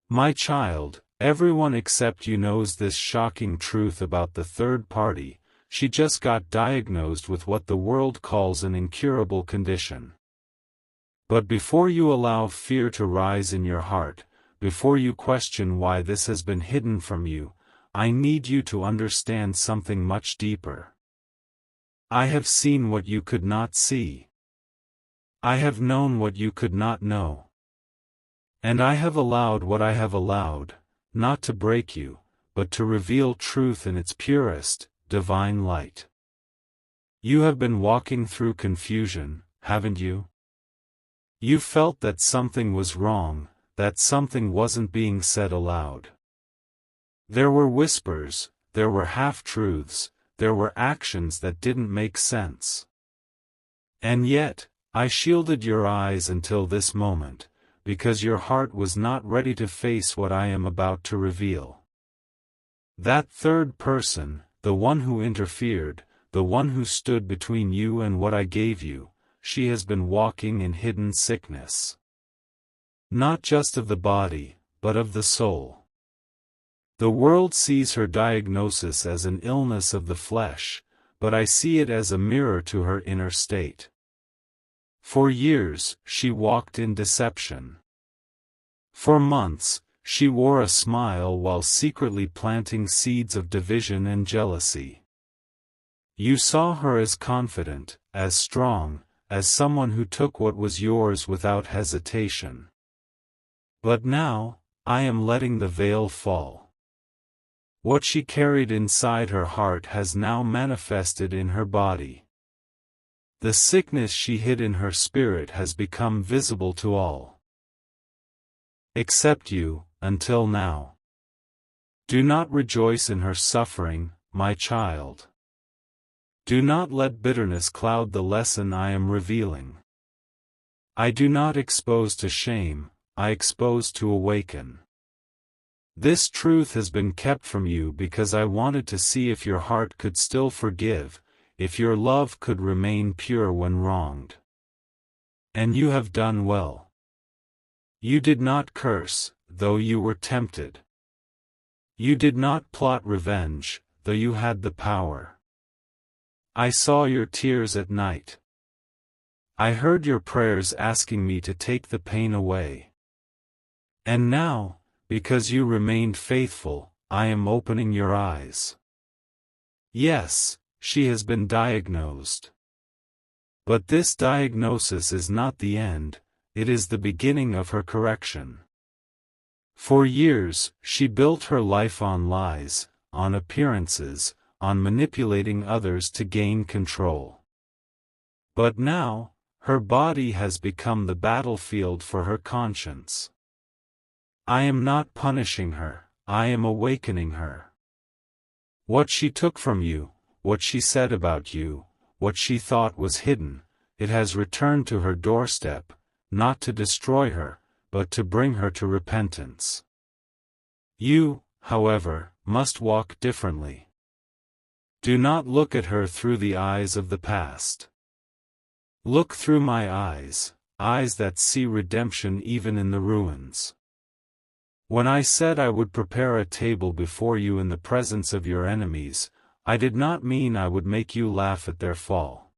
My child, everyone except you knows this shocking truth about the third party. She just got diagnosed with what the world calls an incurable condition. But before you allow fear to rise in your heart, before you question why this has been hidden from you, I need you to understand something much deeper. I have seen what you could not see. I have known what you could not know. And I have allowed what I have allowed, not to break you, but to reveal truth in its purest, divine light. You have been walking through confusion, haven't you? You felt that something was wrong, that something wasn't being said aloud. There were whispers, there were half-truths, there were actions that didn't make sense. And yet, I shielded your eyes until this moment, because your heart was not ready to face what I am about to reveal. That third person, the one who interfered, the one who stood between you and what I gave you, she has been walking in hidden sickness. Not just of the body, but of the soul. The world sees her diagnosis as an illness of the flesh, but I see it as a mirror to her inner state. For years, she walked in deception. For months, she wore a smile while secretly planting seeds of division and jealousy. You saw her as confident, as strong, as someone who took what was yours without hesitation. But now, I am letting the veil fall. What she carried inside her heart has now manifested in her body. The sickness she hid in her spirit has become visible to all. Except you, until now. Do not rejoice in her suffering, my child. Do not let bitterness cloud the lesson I am revealing. I do not expose to shame, I expose to awaken. This truth has been kept from you because I wanted to see if your heart could still forgive, if your love could remain pure when wronged. And you have done well. You did not curse, though you were tempted. You did not plot revenge, though you had the power. I saw your tears at night. I heard your prayers asking me to take the pain away. And now, because you remained faithful, I am opening your eyes. Yes, she has been diagnosed. But this diagnosis is not the end, it is the beginning of her correction. For years, she built her life on lies, on appearances, on manipulating others to gain control. But now, her body has become the battlefield for her conscience. I am not punishing her, I am awakening her. What she took from you, what she said about you, what she thought was hidden, it has returned to her doorstep, not to destroy her, but to bring her to repentance. You, however, must walk differently. Do not look at her through the eyes of the past. Look through my eyes, eyes that see redemption even in the ruins. When I said I would prepare a table before you in the presence of your enemies, I did not mean I would make you laugh at their fall.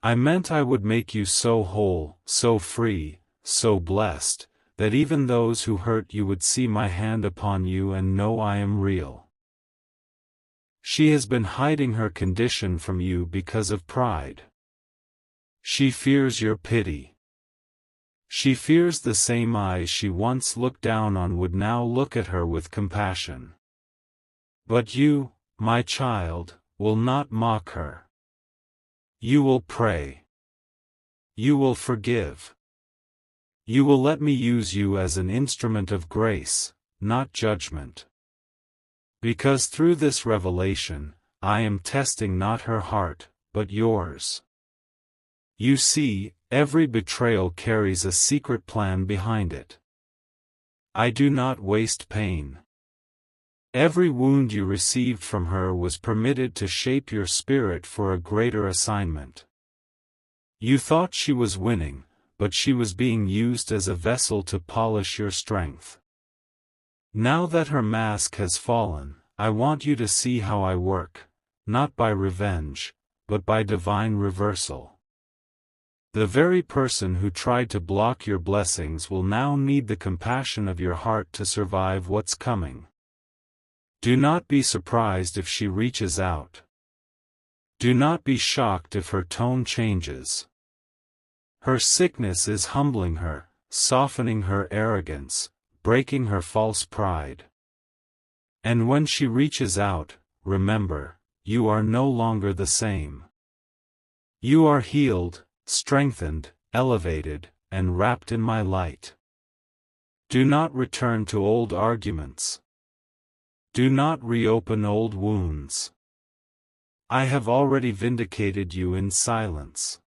I meant I would make you so whole, so free, so blessed, that even those who hurt you would see my hand upon you and know I am real. She has been hiding her condition from you because of pride. She fears your pity. She fears the same eyes she once looked down on would now look at her with compassion. But you, my child, will not mock her. You will pray. You will forgive. You will let me use you as an instrument of grace, not judgment. Because through this revelation, I am testing not her heart, but yours. You see, every betrayal carries a secret plan behind it. I do not waste pain. Every wound you received from her was permitted to shape your spirit for a greater assignment. You thought she was winning, but she was being used as a vessel to polish your strength. Now that her mask has fallen, I want you to see how I work, not by revenge, but by divine reversal. The very person who tried to block your blessings will now need the compassion of your heart to survive what's coming. Do not be surprised if she reaches out. Do not be shocked if her tone changes. Her sickness is humbling her, softening her arrogance, breaking her false pride. And when she reaches out, remember, you are no longer the same. You are healed, strengthened, elevated, and wrapped in my light. Do not return to old arguments. Do not reopen old wounds. I have already vindicated you in silence.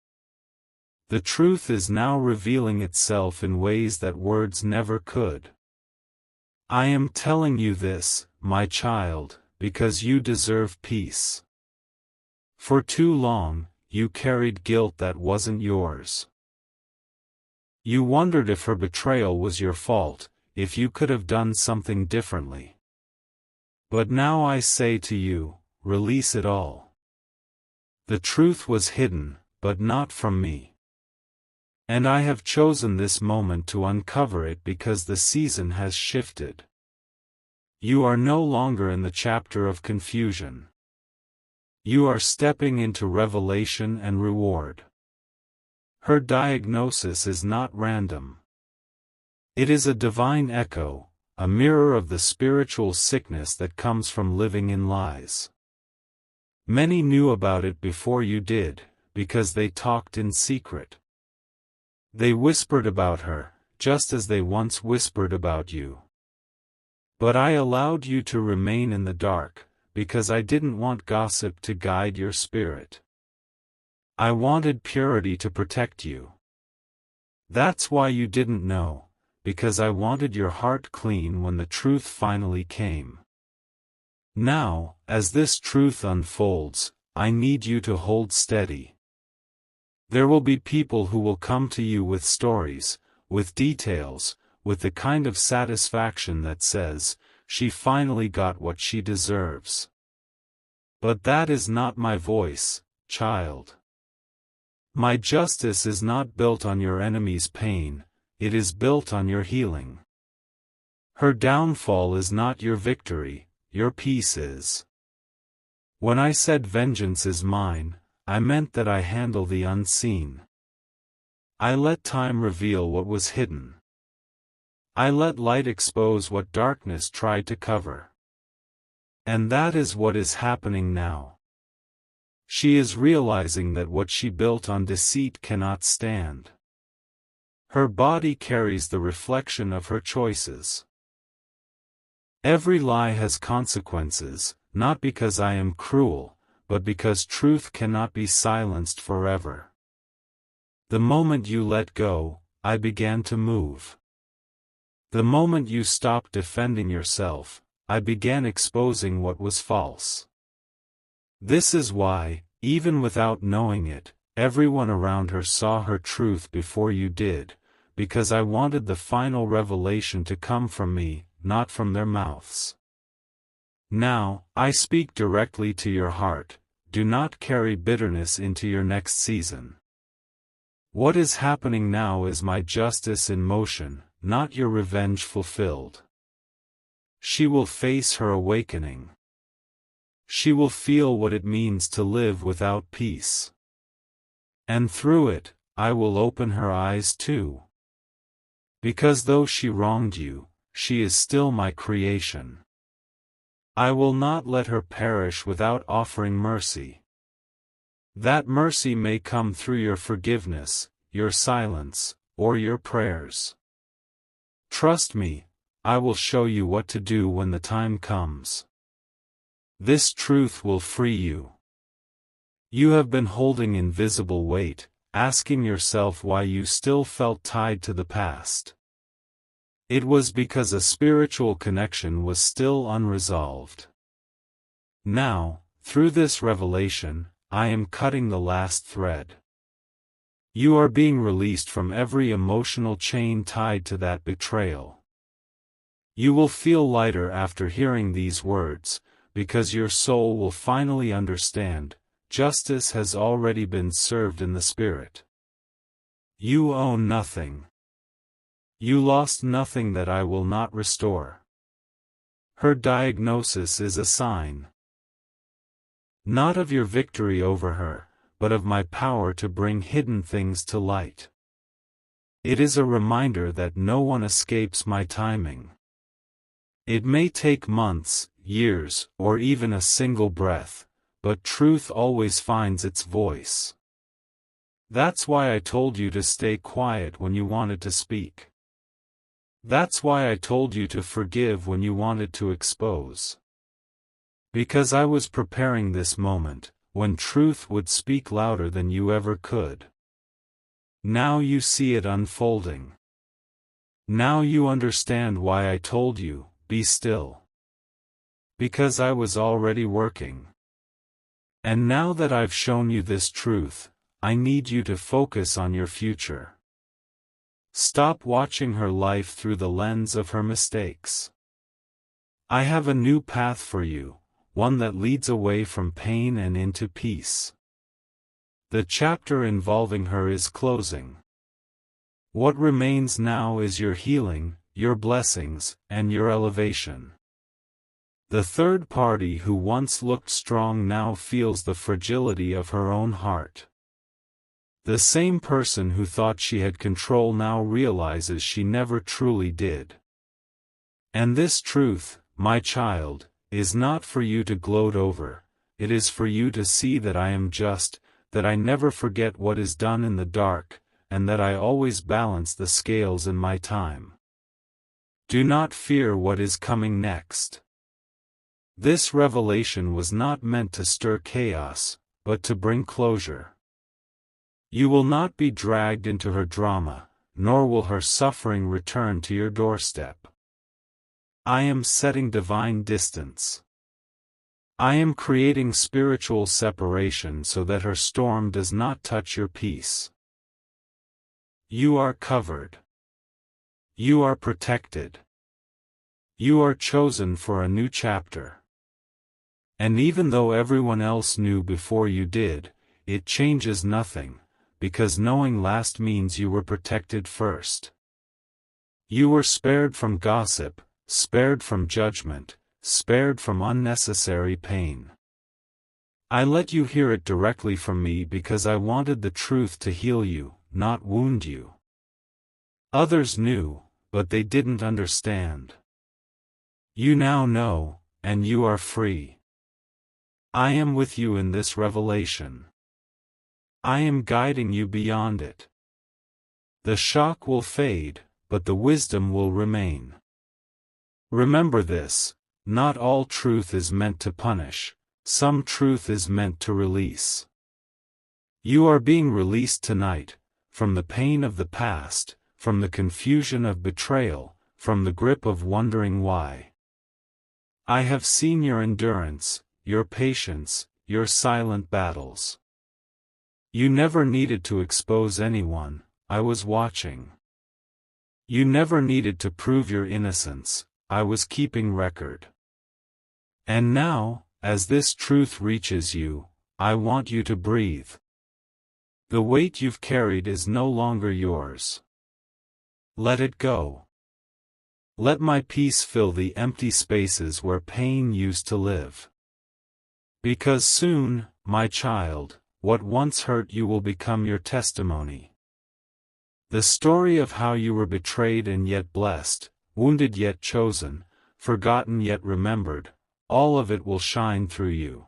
The truth is now revealing itself in ways that words never could. I am telling you this, my child, because you deserve peace. For too long, you carried guilt that wasn't yours. You wondered if her betrayal was your fault, if you could have done something differently. But now I say to you, release it all. The truth was hidden, but not from me. And I have chosen this moment to uncover it because the season has shifted. You are no longer in the chapter of confusion. You are stepping into revelation and reward. Her diagnosis is not random. It is a divine echo, a mirror of the spiritual sickness that comes from living in lies. Many knew about it before you did, because they talked in secret. They whispered about her, just as they once whispered about you. But I allowed you to remain in the dark, because I didn't want gossip to guide your spirit. I wanted purity to protect you. That's why you didn't know, because I wanted your heart clean when the truth finally came. Now, as this truth unfolds, I need you to hold steady. There will be people who will come to you with stories, with details, with the kind of satisfaction that says, she finally got what she deserves. But that is not my voice, child. My justice is not built on your enemy's pain, it is built on your healing. Her downfall is not your victory, your peace is. When I said vengeance is mine, I meant that I handle the unseen. I let time reveal what was hidden. I let light expose what darkness tried to cover. And that is what is happening now. She is realizing that what she built on deceit cannot stand. Her body carries the reflection of her choices. Every lie has consequences, not because I am cruel, but because truth cannot be silenced forever. The moment you let go, I began to move. The moment you stopped defending yourself, I began exposing what was false. This is why, even without knowing it, everyone around her saw her truth before you did, because I wanted the final revelation to come from me, not from their mouths. Now, I speak directly to your heart, do not carry bitterness into your next season. What is happening now is my justice in motion, not your revenge fulfilled. She will face her awakening. She will feel what it means to live without peace. And through it, I will open her eyes too. Because though she wronged you, she is still my creation. I will not let her perish without offering mercy. That mercy may come through your forgiveness, your silence, or your prayers. Trust me, I will show you what to do when the time comes. This truth will free you. You have been holding invisible weight, asking yourself why you still felt tied to the past. It was because a spiritual connection was still unresolved. Now, through this revelation, I am cutting the last thread. You are being released from every emotional chain tied to that betrayal. You will feel lighter after hearing these words, because your soul will finally understand, justice has already been served in the spirit. You owe nothing. You lost nothing that I will not restore. Her diagnosis is a sign. Not of your victory over her, but of my power to bring hidden things to light. It is a reminder that no one escapes my timing. It may take months, years, or even a single breath, but truth always finds its voice. That's why I told you to stay quiet when you wanted to speak. That's why I told you to forgive when you wanted to expose. Because I was preparing this moment, when truth would speak louder than you ever could. Now you see it unfolding. Now you understand why I told you, be still. Because I was already working. And now that I've shown you this truth, I need you to focus on your future. Stop watching her life through the lens of her mistakes. I have a new path for you, one that leads away from pain and into peace. The chapter involving her is closing. What remains now is your healing, your blessings, and your elevation. The third party who once looked strong now feels the fragility of her own heart. The same person who thought she had control now realizes she never truly did. And this truth, my child, is not for you to gloat over, it is for you to see that I am just, that I never forget what is done in the dark, and that I always balance the scales in my time. Do not fear what is coming next. This revelation was not meant to stir chaos, but to bring closure. You will not be dragged into her drama, nor will her suffering return to your doorstep. I am setting divine distance. I am creating spiritual separation so that her storm does not touch your peace. You are covered. You are protected. You are chosen for a new chapter. And even though everyone else knew before you did, it changes nothing, because knowing last means you were protected first. You were spared from gossip, spared from judgment, spared from unnecessary pain. I let you hear it directly from me because I wanted the truth to heal you, not wound you. Others knew, but they didn't understand. You now know, and you are free. I am with you in this revelation. I am guiding you beyond it. The shock will fade, but the wisdom will remain. Remember this, not all truth is meant to punish, some truth is meant to release. You are being released tonight, from the pain of the past, from the confusion of betrayal, from the grip of wondering why. I have seen your endurance, your patience, your silent battles. You never needed to expose anyone, I was watching. You never needed to prove your innocence, I was keeping record. And now, as this truth reaches you, I want you to breathe. The weight you've carried is no longer yours. Let it go. Let my peace fill the empty spaces where pain used to live. Because soon, my child, what once hurt you will become your testimony. The story of how you were betrayed and yet blessed, wounded yet chosen, forgotten yet remembered, all of it will shine through you.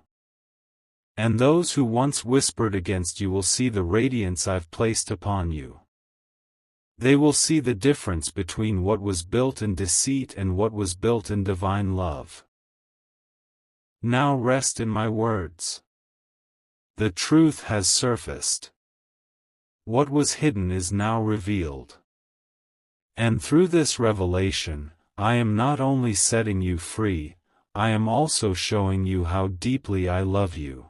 And those who once whispered against you will see the radiance I've placed upon you. They will see the difference between what was built in deceit and what was built in divine love. Now rest in my words. The truth has surfaced. What was hidden is now revealed. And through this revelation, I am not only setting you free, I am also showing you how deeply I love you.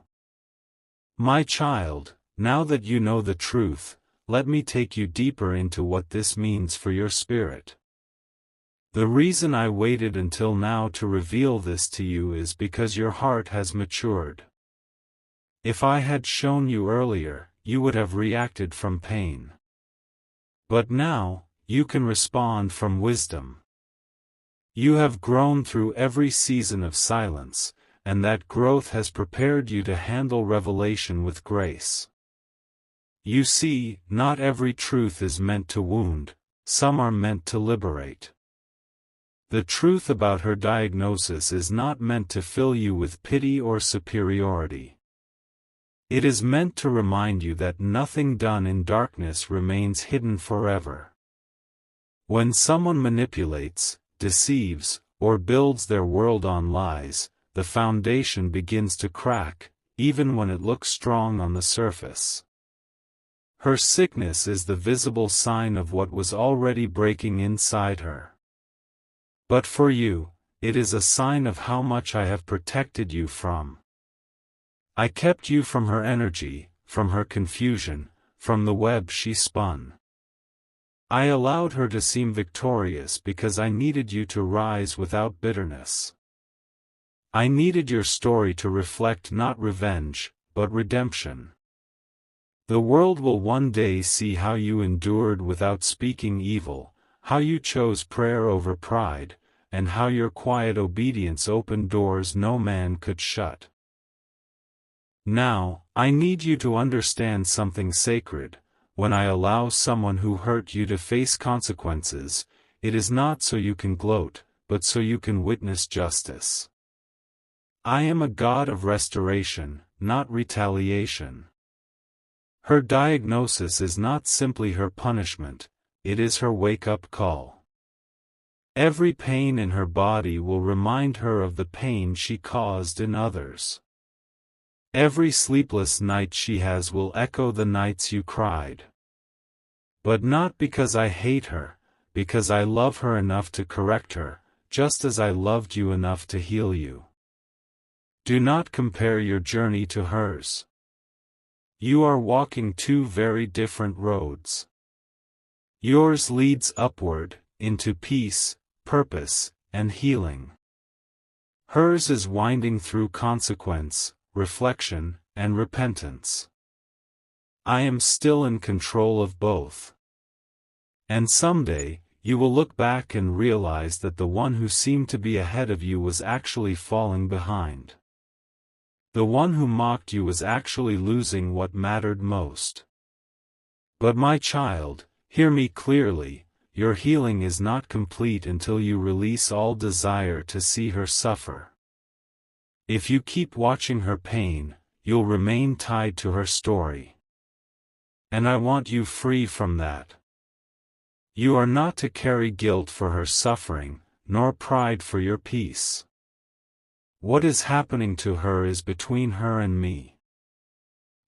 My child, now that you know the truth, let me take you deeper into what this means for your spirit. The reason I waited until now to reveal this to you is because your heart has matured. If I had shown you earlier, you would have reacted from pain. But now, you can respond from wisdom. You have grown through every season of silence, and that growth has prepared you to handle revelation with grace. You see, not every truth is meant to wound, some are meant to liberate. The truth about her diagnosis is not meant to fill you with pity or superiority. It is meant to remind you that nothing done in darkness remains hidden forever. When someone manipulates, deceives, or builds their world on lies, the foundation begins to crack, even when it looks strong on the surface. Her sickness is the visible sign of what was already breaking inside her. But for you, it is a sign of how much I have protected you from. I kept you from her energy, from her confusion, from the web she spun. I allowed her to seem victorious because I needed you to rise without bitterness. I needed your story to reflect not revenge, but redemption. The world will one day see how you endured without speaking evil, how you chose prayer over pride, and how your quiet obedience opened doors no man could shut. Now, I need you to understand something sacred. When I allow someone who hurt you to face consequences, it is not so you can gloat, but so you can witness justice. I am a God of restoration, not retaliation. Her diagnosis is not simply her punishment, it is her wake-up call. Every pain in her body will remind her of the pain she caused in others. Every sleepless night she has will echo the nights you cried. But not because I hate her, because I love her enough to correct her, just as I loved you enough to heal you. Do not compare your journey to hers. You are walking two very different roads. Yours leads upward, into peace, purpose, and healing. Hers is winding through consequence, reflection, and repentance. I am still in control of both. And someday, you will look back and realize that the one who seemed to be ahead of you was actually falling behind. The one who mocked you was actually losing what mattered most. But my child, hear me clearly, your healing is not complete until you release all desire to see her suffer. If you keep watching her pain, you'll remain tied to her story. And I want you free from that. You are not to carry guilt for her suffering, nor pride for your peace. What is happening to her is between her and me.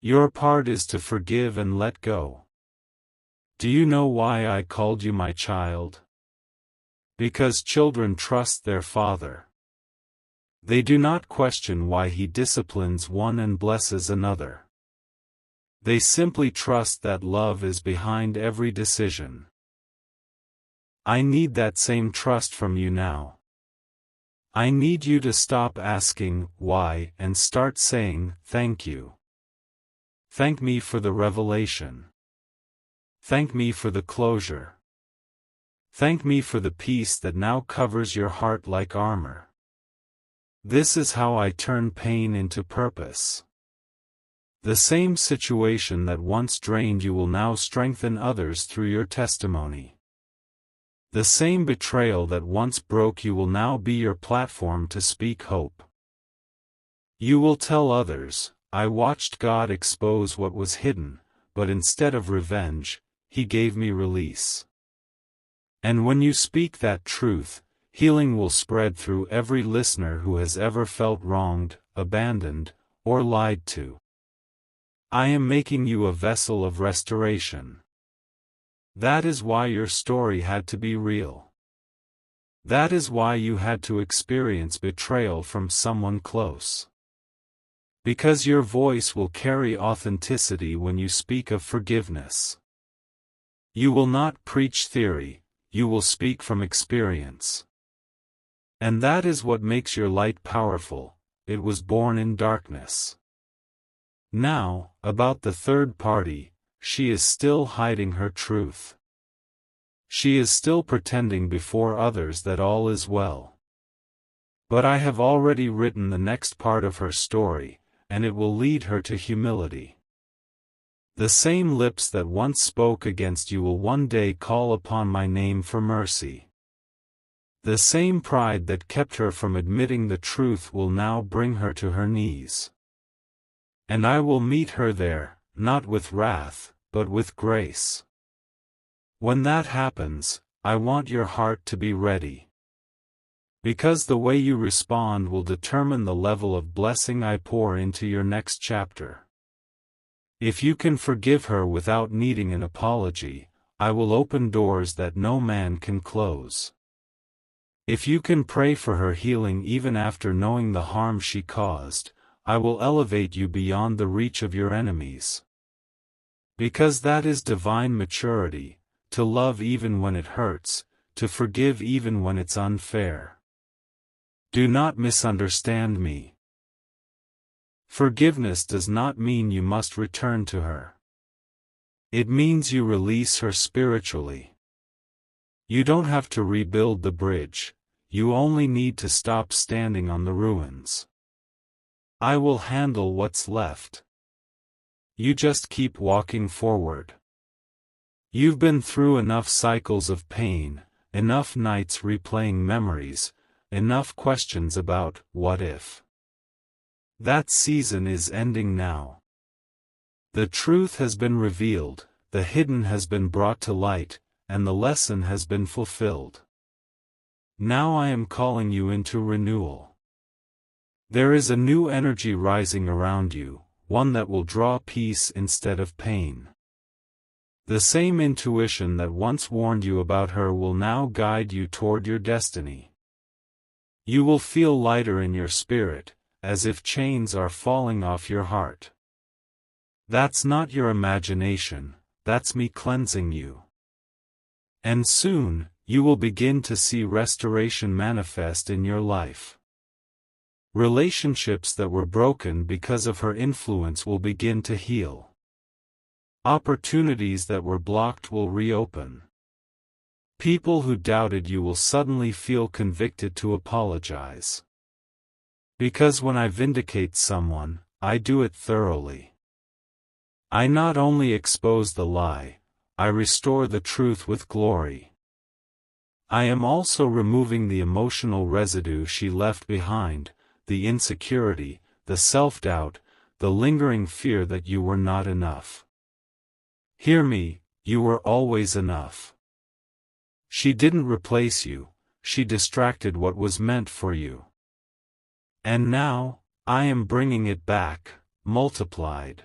Your part is to forgive and let go. Do you know why I called you my child? Because children trust their father. They do not question why he disciplines one and blesses another. They simply trust that love is behind every decision. I need that same trust from you now. I need you to stop asking why and start saying thank you. Thank me for the revelation. Thank me for the closure. Thank me for the peace that now covers your heart like armor. This is how I turn pain into purpose. The same situation that once drained you will now strengthen others through your testimony. The same betrayal that once broke you will now be your platform to speak hope. You will tell others, I watched God expose what was hidden, but instead of revenge, He gave me release. And when you speak that truth, healing will spread through every listener who has ever felt wronged, abandoned, or lied to. I am making you a vessel of restoration. That is why your story had to be real. That is why you had to experience betrayal from someone close. Because your voice will carry authenticity when you speak of forgiveness. You will not preach theory, you will speak from experience. And that is what makes your light powerful. It was born in darkness. Now, about the third party, she is still hiding her truth. She is still pretending before others that all is well. But I have already written the next part of her story, and it will lead her to humility. The same lips that once spoke against you will one day call upon my name for mercy. The same pride that kept her from admitting the truth will now bring her to her knees. And I will meet her there, not with wrath, but with grace. When that happens, I want your heart to be ready. Because the way you respond will determine the level of blessing I pour into your next chapter. If you can forgive her without needing an apology, I will open doors that no man can close. If you can pray for her healing even after knowing the harm she caused, I will elevate you beyond the reach of your enemies. Because that is divine maturity, to love even when it hurts, to forgive even when it's unfair. Do not misunderstand me. Forgiveness does not mean you must return to her. It means you release her spiritually. You don't have to rebuild the bridge, you only need to stop standing on the ruins. I will handle what's left. You just keep walking forward. You've been through enough cycles of pain, enough nights replaying memories, enough questions about what if. That season is ending now. The truth has been revealed, the hidden has been brought to light, and the lesson has been fulfilled. Now I am calling you into renewal. There is a new energy rising around you, one that will draw peace instead of pain. The same intuition that once warned you about her will now guide you toward your destiny. You will feel lighter in your spirit, as if chains are falling off your heart. That's not your imagination, that's me cleansing you. And soon, you will begin to see restoration manifest in your life. Relationships that were broken because of her influence will begin to heal. Opportunities that were blocked will reopen. People who doubted you will suddenly feel convicted to apologize. Because when I vindicate someone, I do it thoroughly. I not only expose the lie, I restore the truth with glory. I am also removing the emotional residue she left behind, the insecurity, the self-doubt, the lingering fear that you were not enough. Hear me, you were always enough. She didn't replace you, she distracted what was meant for you. And now, I am bringing it back, multiplied.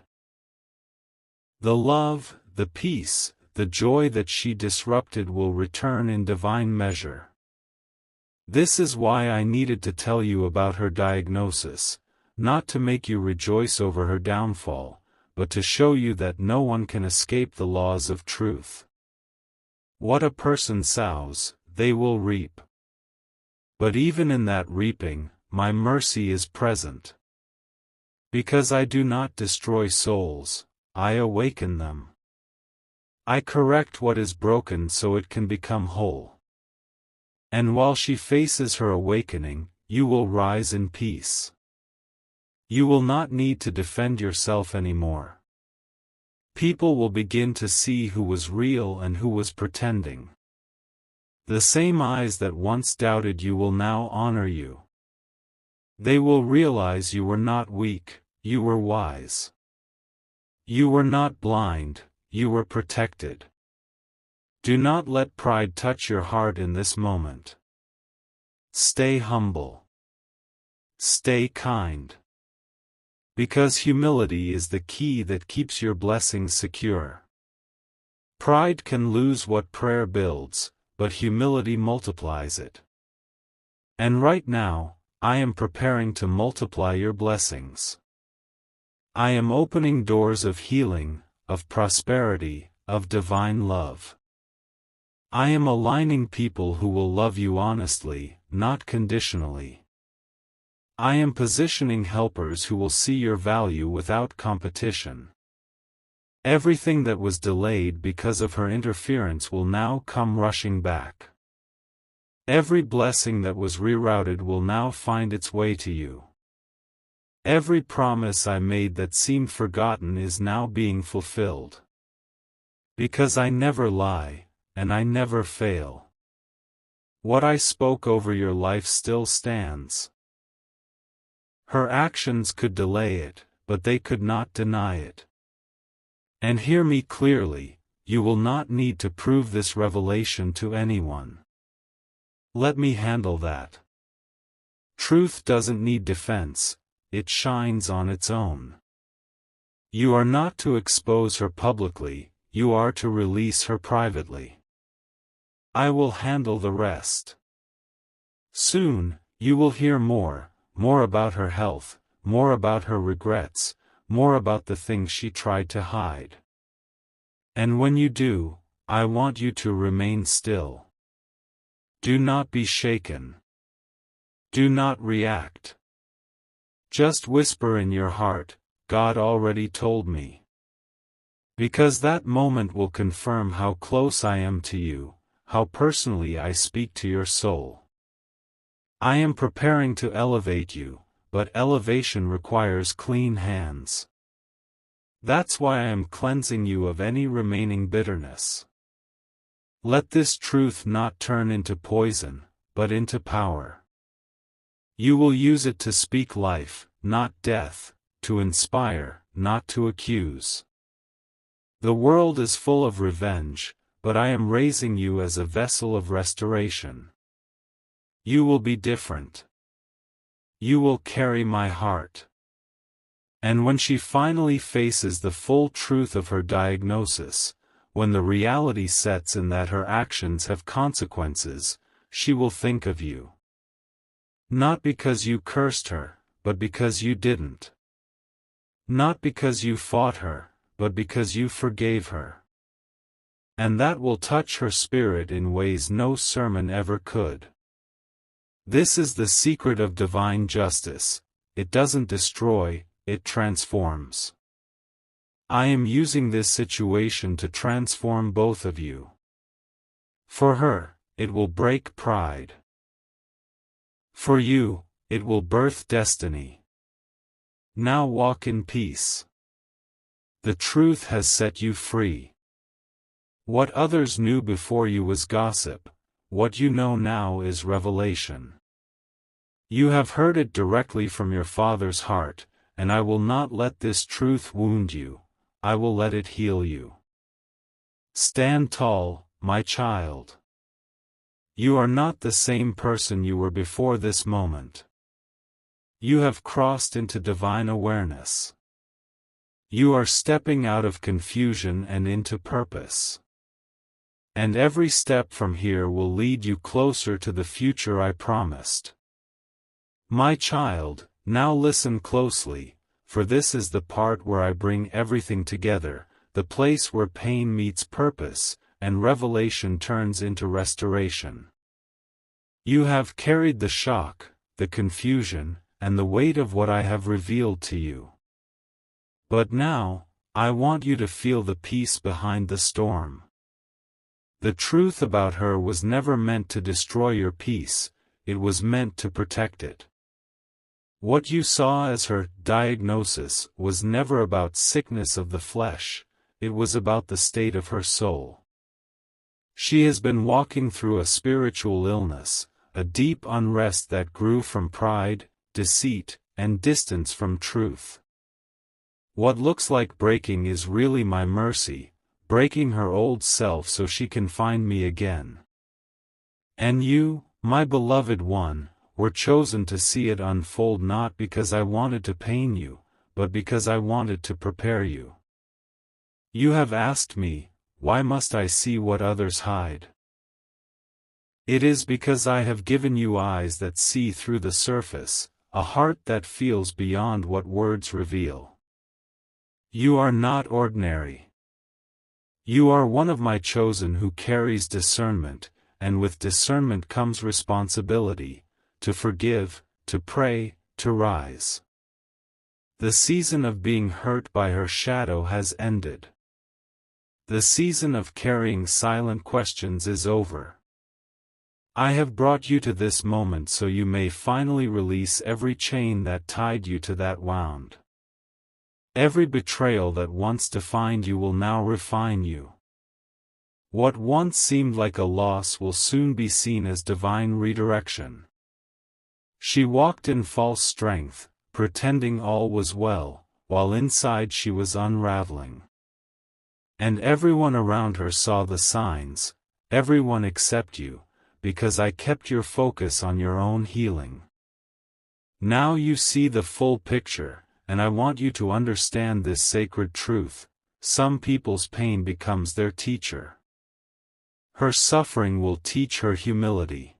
The love, the peace, the joy that she disrupted will return in divine measure. This is why I needed to tell you about her diagnosis, not to make you rejoice over her downfall, but to show you that no one can escape the laws of truth. What a person sows, they will reap. But even in that reaping, my mercy is present. Because I do not destroy souls, I awaken them. I correct what is broken so it can become whole. And while she faces her awakening, you will rise in peace. You will not need to defend yourself anymore. People will begin to see who was real and who was pretending. The same eyes that once doubted you will now honor you. They will realize you were not weak, you were wise. You were not blind, you were protected. Do not let pride touch your heart in this moment. Stay humble. Stay kind. Because humility is the key that keeps your blessings secure. Pride can lose what prayer builds, but humility multiplies it. And right now, I am preparing to multiply your blessings. I am opening doors of healing, of prosperity, of divine love. I am aligning people who will love you honestly, not conditionally. I am positioning helpers who will see your value without competition. Everything that was delayed because of her interference will now come rushing back. Every blessing that was rerouted will now find its way to you. Every promise I made that seemed forgotten is now being fulfilled. Because I never lie, and I never fail. What I spoke over your life still stands. Her actions could delay it, but they could not deny it. And hear me clearly, you will not need to prove this revelation to anyone. Let me handle that. Truth doesn't need defense, it shines on its own. You are not to expose her publicly, you are to release her privately. I will handle the rest. Soon, you will hear more about her health, more about her regrets, more about the things she tried to hide. And when you do, I want you to remain still. Do not be shaken. Do not react. Just whisper in your heart, God already told me. Because that moment will confirm how close I am to you, how personally I speak to your soul. I am preparing to elevate you, but elevation requires clean hands. That's why I am cleansing you of any remaining bitterness. Let this truth not turn into poison, but into power. You will use it to speak life, not death, to inspire, not to accuse. The world is full of revenge, but I am raising you as a vessel of restoration. You will be different. You will carry my heart. And when she finally faces the full truth of her diagnosis, when the reality sets in that her actions have consequences, she will think of you. Not because you cursed her, but because you didn't. Not because you fought her, but because you forgave her. And that will touch her spirit in ways no sermon ever could. This is the secret of divine justice. It doesn't destroy, it transforms. I am using this situation to transform both of you. For her, it will break pride. For you, it will birth destiny. Now walk in peace. The truth has set you free. What others knew before you was gossip, what you know now is revelation. You have heard it directly from your Father's heart, and I will not let this truth wound you, I will let it heal you. Stand tall, my child. You are not the same person you were before this moment. You have crossed into divine awareness. You are stepping out of confusion and into purpose. And every step from here will lead you closer to the future I promised. My child, now listen closely, for this is the part where I bring everything together, the place where pain meets purpose, and revelation turns into restoration. You have carried the shock, the confusion, and the weight of what I have revealed to you. But now, I want you to feel the peace behind the storm. The truth about her was never meant to destroy your peace, it was meant to protect it. What you saw as her diagnosis was never about sickness of the flesh, it was about the state of her soul. She has been walking through a spiritual illness, a deep unrest that grew from pride, deceit, and distance from truth. What looks like breaking is really my mercy, breaking her old self so she can find me again. And you, my beloved one, were chosen to see it unfold not because I wanted to pain you, but because I wanted to prepare you. You have asked me, why must I see what others hide? It is because I have given you eyes that see through the surface, a heart that feels beyond what words reveal. You are not ordinary. You are one of my chosen who carries discernment, and with discernment comes responsibility, to forgive, to pray, to rise. The season of being hurt by her shadow has ended. The season of carrying silent questions is over. I have brought you to this moment so you may finally release every chain that tied you to that wound. Every betrayal that once defined you will now refine you. What once seemed like a loss will soon be seen as divine redirection. She walked in false strength, pretending all was well, while inside she was unraveling. And everyone around her saw the signs, everyone except you, because I kept your focus on your own healing. Now you see the full picture, and I want you to understand this sacred truth: some people's pain becomes their teacher. Her suffering will teach her humility.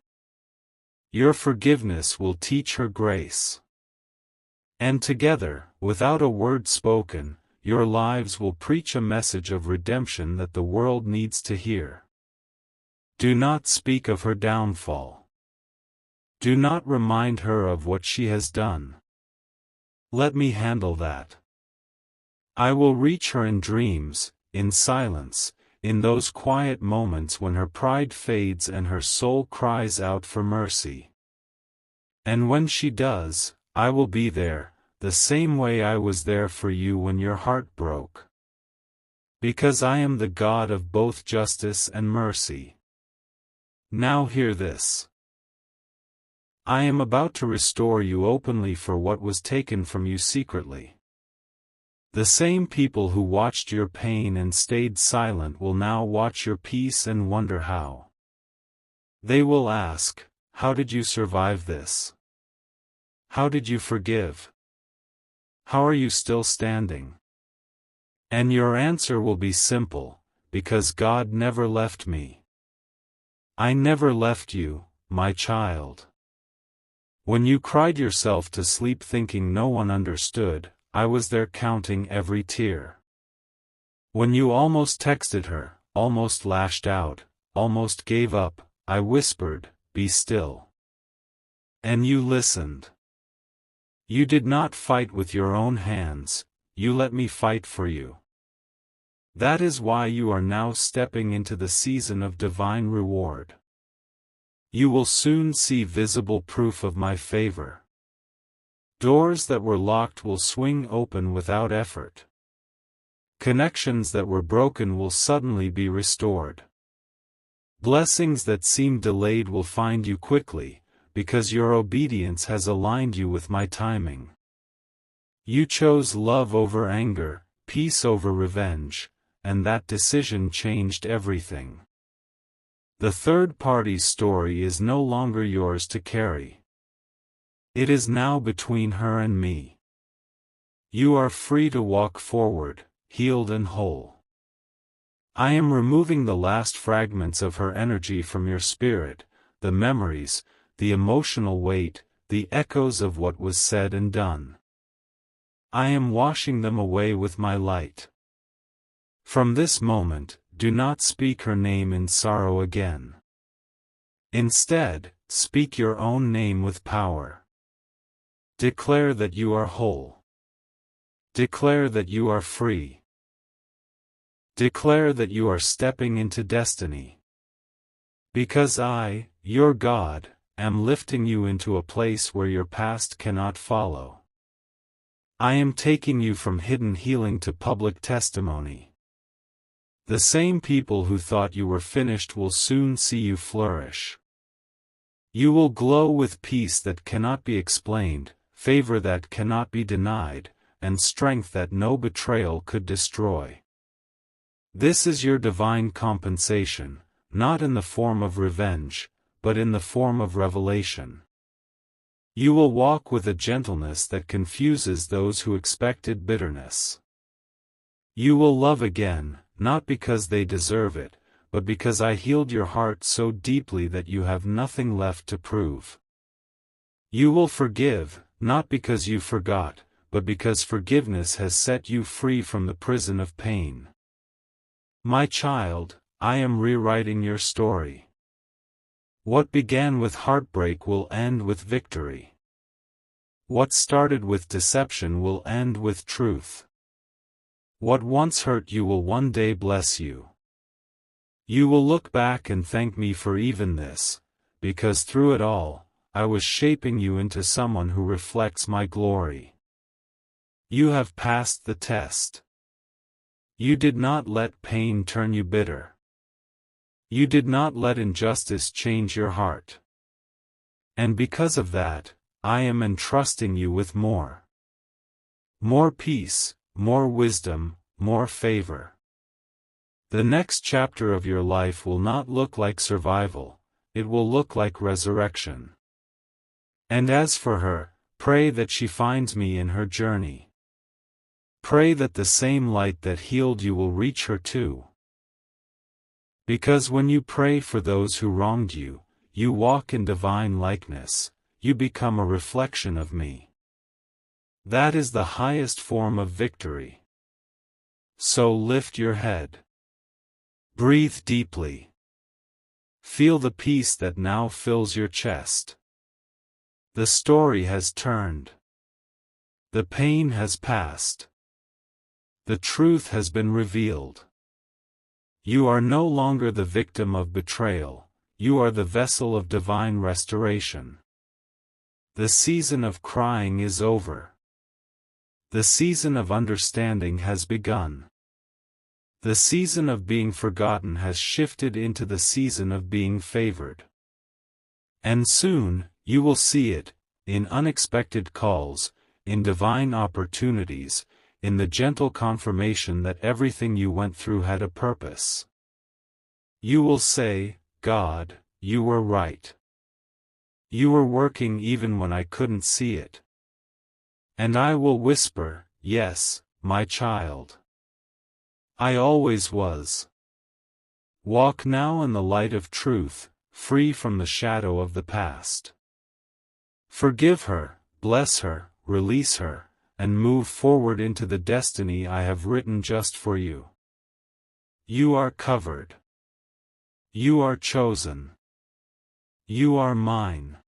Your forgiveness will teach her grace. And together, without a word spoken, your lives will preach a message of redemption that the world needs to hear. Do not speak of her downfall. Do not remind her of what she has done. Let me handle that. I will reach her in dreams, in silence, in those quiet moments when her pride fades and her soul cries out for mercy. And when she does, I will be there, the same way I was there for you when your heart broke. Because I am the God of both justice and mercy. Now hear this. I am about to restore you openly for what was taken from you secretly. The same people who watched your pain and stayed silent will now watch your peace and wonder how. They will ask, how did you survive this? How did you forgive? How are you still standing? And your answer will be simple: because God never left me. I never left you, my child. When you cried yourself to sleep thinking no one understood, I was there counting every tear. When you almost texted her, almost lashed out, almost gave up, I whispered, "Be still." And you listened. You did not fight with your own hands, you let me fight for you. That is why you are now stepping into the season of divine reward. You will soon see visible proof of my favor. Doors that were locked will swing open without effort. Connections that were broken will suddenly be restored. Blessings that seemed delayed will find you quickly, because your obedience has aligned you with my timing. You chose love over anger, peace over revenge, and that decision changed everything. The third party's story is no longer yours to carry. It is now between her and me. You are free to walk forward, healed and whole. I am removing the last fragments of her energy from your spirit, the memories, the emotional weight, the echoes of what was said and done. I am washing them away with my light. From this moment, do not speak her name in sorrow again. Instead, speak your own name with power. Declare that you are whole. Declare that you are free. Declare that you are stepping into destiny. Because I, your God, am lifting you into a place where your past cannot follow. I am taking you from hidden healing to public testimony. The same people who thought you were finished will soon see you flourish. You will glow with peace that cannot be explained, favor that cannot be denied, and strength that no betrayal could destroy. This is your divine compensation, not in the form of revenge, but in the form of revelation. You will walk with a gentleness that confuses those who expected bitterness. You will love again, not because they deserve it, but because I healed your heart so deeply that you have nothing left to prove. You will forgive, not because you forgot, but because forgiveness has set you free from the prison of pain. My child, I am rewriting your story. What began with heartbreak will end with victory. What started with deception will end with truth. What once hurt you will one day bless you. You will look back and thank me for even this, because through it all, I was shaping you into someone who reflects my glory. You have passed the test. You did not let pain turn you bitter. You did not let injustice change your heart. And because of that, I am entrusting you with more. More peace, more wisdom, more favor. The next chapter of your life will not look like survival, it will look like resurrection. And as for her, pray that she finds me in her journey. Pray that the same light that healed you will reach her too. Because when you pray for those who wronged you, you walk in divine likeness, you become a reflection of me. That is the highest form of victory. So lift your head. Breathe deeply. Feel the peace that now fills your chest. The story has turned. The pain has passed. The truth has been revealed. You are no longer the victim of betrayal, you are the vessel of divine restoration. The season of crying is over. The season of understanding has begun. The season of being forgotten has shifted into the season of being favored. And soon, you will see it, in unexpected calls, in divine opportunities, in the gentle confirmation that everything you went through had a purpose. You will say, God, you were right. You were working even when I couldn't see it. And I will whisper, yes, my child. I always was. Walk now in the light of truth, free from the shadow of the past. Forgive her, bless her, release her, and move forward into the destiny I have written just for you. You are covered. You are chosen. You are mine.